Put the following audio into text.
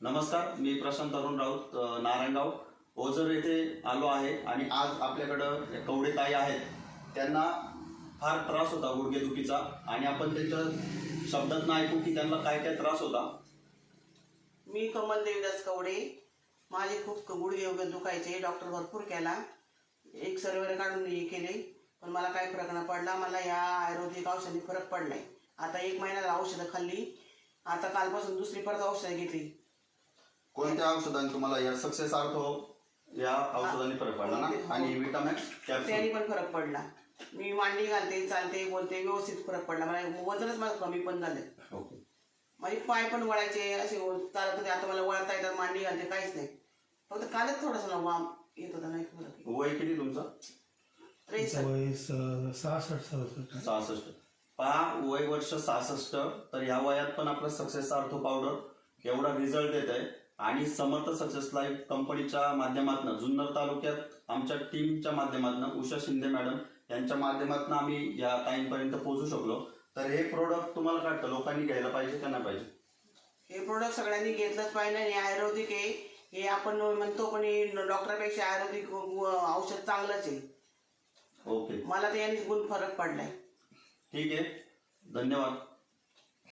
नमस्कार, मी प्रशांत अरुण राऊत, नारायणगाव ओझर येथे आलो आहे आणि आज आपल्याकडं कवडे ताई आहेत. त्यांना फार त्रास होता गुडघेदुखीचा आणि आपण त्यांच्या शब्दातून ऐकू की त्यांना काय काय त्रास होता. मी कमल देवीदास कवडे. माझे खूप गुडघे वगैरे दुखायचे. डॉक्टर भरपूर केला, एक सर्वे काढून हे केले, पण मला काही फरक नाही पडला. मला या आयुर्वेदिक औषधी फरक पडलाय. आता 1 महिन्याला औषधं खाल्ली, आता कालपासून दुसरी परत औषधं घेतली. कोणत्या औषधाने तुम्हाला या सक्सेस आर्थो या औषधाने फरक पडला ना? आणि विटामिक्स त्याने पण फरक पडला. मी मांडी घालते, चालते, बोलते, व्यवस्थित फरक पडला. मला वजनच माझं कमी पण झालं. ओके. माझे पाय पण वळायचे, असे चालत होते. आता मला वळता येतात, मांडी घालते, काहीच नाही. फक्त कालच थोडासा वाम येत होता, नाही फरक. वय किती तुमचं? 66. पहा, वय वर्ष 66. तर ह्या वयात पण आपलं सक्सेस आर्थो पावडर एवढा रिझल्ट येत आहे. आणि समर्थ सक्सेस लाईफ कंपनीच्या माध्यमातून जुन्नर तालुक्यात आमच्या टीमच्या माध्यमातून उषा शिंदे मॅडम यांच्या माध्यमातून आम्ही या टाईमपर्यंत पोहोचू शकलो. तर हे प्रोडक्ट तुम्हाला काय वाटतं, लोकांनी घ्यायला पाहिजे का नाही पाहिजे? हे प्रोडक्ट सगळ्यांनी घेतलंच पाहिजे. आणि आयुर्वेदिक आहे हे, आपण म्हणतो पण डॉक्टरपेक्षा आयुर्वेदिक औषध चांगलंच आहे. ओके, मला तर याने गुण फरक पडलाय. ठीक आहे, धन्यवाद.